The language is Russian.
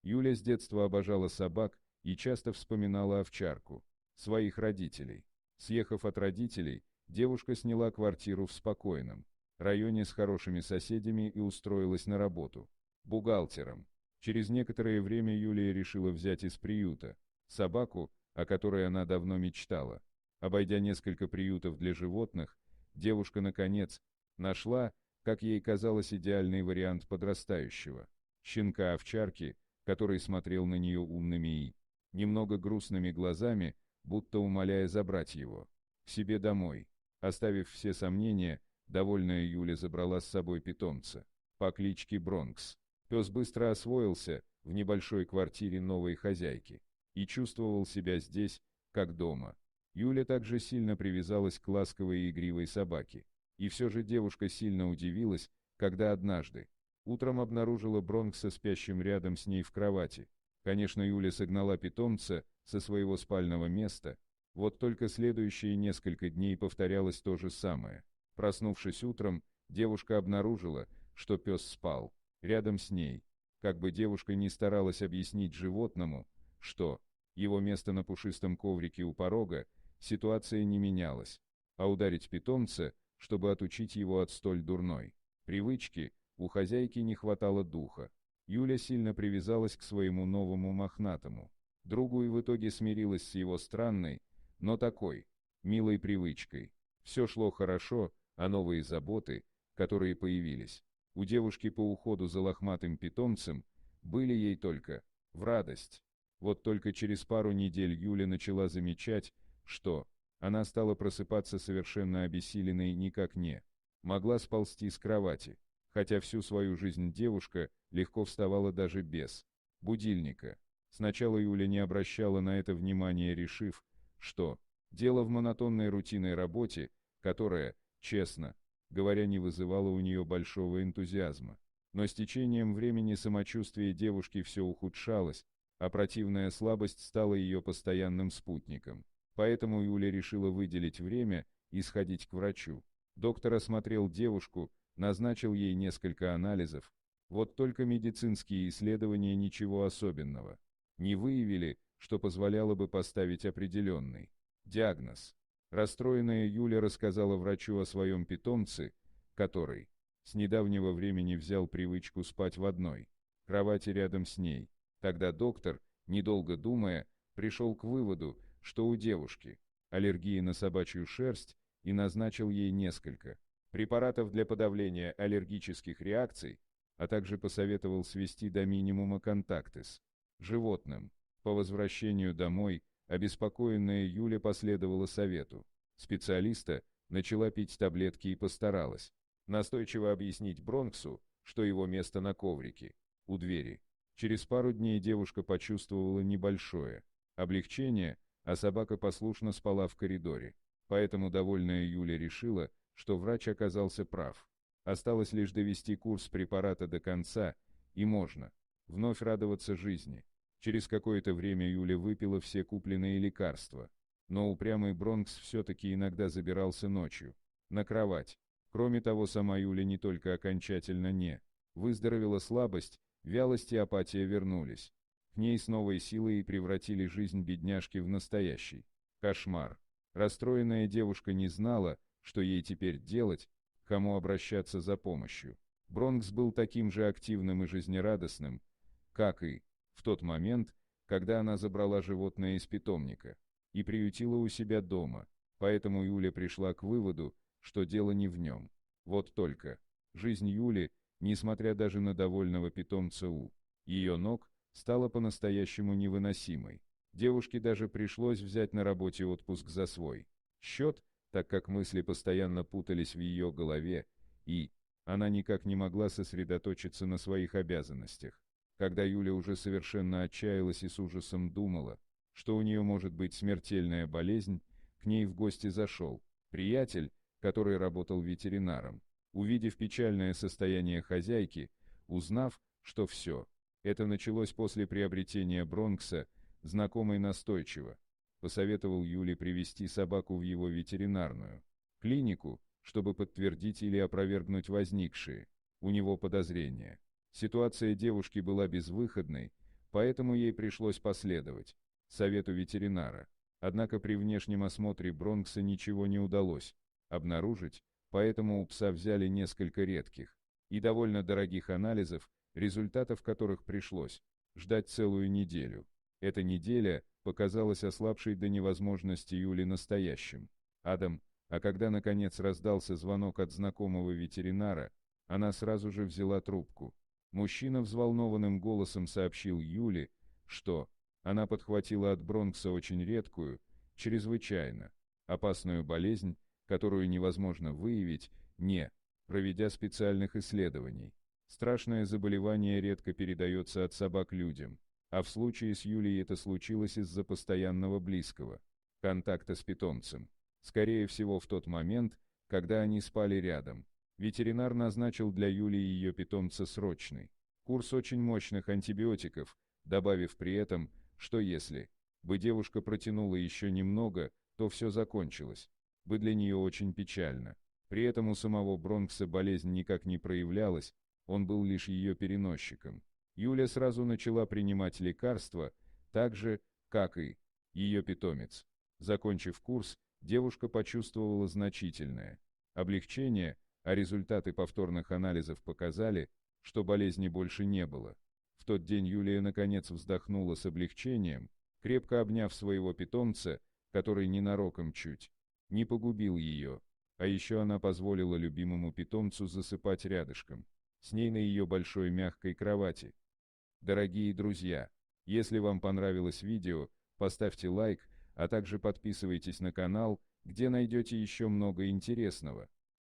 Юля с детства обожала собак и часто вспоминала овчарку, своих родителей. Съехав от родителей, девушка сняла квартиру в спокойном районе с хорошими соседями и устроилась на работу бухгалтером. Через некоторое время Юлия решила взять из приюта собаку, о которой она давно мечтала. Обойдя несколько приютов для животных, девушка, наконец, нашла, как ей казалось, идеальный вариант подрастающего щенка-овчарки, который смотрел на нее умными и немного грустными глазами, будто умоляя забрать его к себе домой. Оставив все сомнения, довольная Юля забрала с собой питомца по кличке Бронкс. Пес быстро освоился в небольшой квартире новой хозяйки и чувствовал себя здесь, как дома. Юля также сильно привязалась к ласковой и игривой собаке. И все же девушка сильно удивилась, когда однажды утром обнаружила Бронкса спящим рядом с ней в кровати. Конечно, Юля согнала питомца со своего спального места, вот только следующие несколько дней повторялось то же самое. Проснувшись утром, девушка обнаружила, что пес спал рядом с ней. Как бы девушка ни старалась объяснить животному, что его место на пушистом коврике у порога, ситуация не менялась, а ударить питомца, чтобы отучить его от столь дурной привычки, у хозяйки не хватало духа. Юля сильно привязалась к своему новому мохнатому другу и в итоге смирилась с его странной, но такой милой привычкой. Все шло хорошо, а новые заботы, которые появились у девушки по уходу за лохматым питомцем, были ей только в радость. Вот только через пару недель Юля начала замечать, что она стала просыпаться совершенно обессиленной и никак не могла сползти с кровати, хотя всю свою жизнь девушка легко вставала даже без будильника. Сначала Юля не обращала на это внимания, решив, что дело в монотонной рутинной работе, которая, честно говоря, не вызывала у нее большого энтузиазма. Но с течением времени самочувствие девушки все ухудшалось, а противная слабость стала ее постоянным спутником. Поэтому Юля решила выделить время и сходить к врачу. Доктор осмотрел девушку, назначил ей несколько анализов. Вот только медицинские исследования ничего особенного не выявили, что позволяло бы поставить определенный диагноз. Расстроенная Юля рассказала врачу о своем питомце, который с недавнего времени взял привычку спать в одной кровати рядом с ней. Тогда доктор, недолго думая, пришел к выводу, что у девушки аллергия на собачью шерсть, и назначил ей несколько препаратов для подавления аллергических реакций, а также посоветовал свести до минимума контакты с животным. По возвращению домой обеспокоенная Юля последовала совету специалиста, начала пить таблетки и постаралась настойчиво объяснить Бронксу, что его место на коврике у двери. Через пару дней девушка почувствовала небольшое облегчение, а собака послушно спала в коридоре. Поэтому довольная Юля решила, что врач оказался прав. Осталось лишь довести курс препарата до конца, и можно вновь радоваться жизни. Через какое-то время Юля выпила все купленные лекарства, но упрямый Бронкс все-таки иногда забирался ночью на кровать. Кроме того, сама Юля не только окончательно не выздоровела, слабость, вялость и апатия вернулись к ней с новой силой и превратили жизнь бедняжки в настоящий кошмар. Расстроенная девушка не знала, что ей теперь делать, к кому обращаться за помощью. Бронкс был таким же активным и жизнерадостным, как и в тот момент, когда она забрала животное из питомника и приютила у себя дома. Поэтому Юля пришла к выводу, что дело не в нем. Вот только жизнь Юли, несмотря даже на довольного питомца у ее ног, стала по-настоящему невыносимой. Девушке даже пришлось взять на работе отпуск за свой счет, так как мысли постоянно путались в ее голове, и она никак не могла сосредоточиться на своих обязанностях. Когда Юля уже совершенно отчаялась и с ужасом думала, что у нее может быть смертельная болезнь, к ней в гости зашел приятель, который работал ветеринаром. Увидев печальное состояние хозяйки, узнав, что все это началось после приобретения Бронкса, знакомый настойчиво посоветовал Юле привести собаку в его ветеринарную клинику, чтобы подтвердить или опровергнуть возникшие у него подозрения. Ситуация девушки была безвыходной, поэтому ей пришлось последовать совету ветеринара. Однако при внешнем осмотре Бронкса ничего не удалось обнаружить, поэтому у пса взяли несколько редких и довольно дорогих анализов, результатов которых пришлось ждать целую неделю. Эта неделя показалась ослабшей до невозможности Юли настоящим адом, а когда наконец раздался звонок от знакомого ветеринара, она сразу же взяла трубку. Мужчина взволнованным голосом сообщил Юле, что она подхватила от Бронкса очень редкую, чрезвычайно опасную болезнь, которую невозможно выявить, не проведя специальных исследований. Страшное заболевание редко передается от собак людям, а в случае с Юлей это случилось из-за постоянного близкого контакта с питомцем. Скорее всего, в тот момент, когда они спали рядом, ветеринар назначил для Юли и ее питомца срочный курс очень мощных антибиотиков, добавив при этом, что если бы девушка протянула еще немного, то все закончилось бы для нее очень печально. При этом у самого Бронкса болезнь никак не проявлялась, он был лишь ее переносчиком. Юля сразу начала принимать лекарства, так же, как и ее питомец. Закончив курс, девушка почувствовала значительное облегчение, а результаты повторных анализов показали, что болезни больше не было. В тот день Юлия наконец вздохнула с облегчением, крепко обняв своего питомца, который ненароком чуть не погубил ее, а еще она позволила любимому питомцу засыпать рядышком с ней на ее большой мягкой кровати. Дорогие друзья, если вам понравилось видео, поставьте лайк, а также подписывайтесь на канал, где найдете еще много интересного.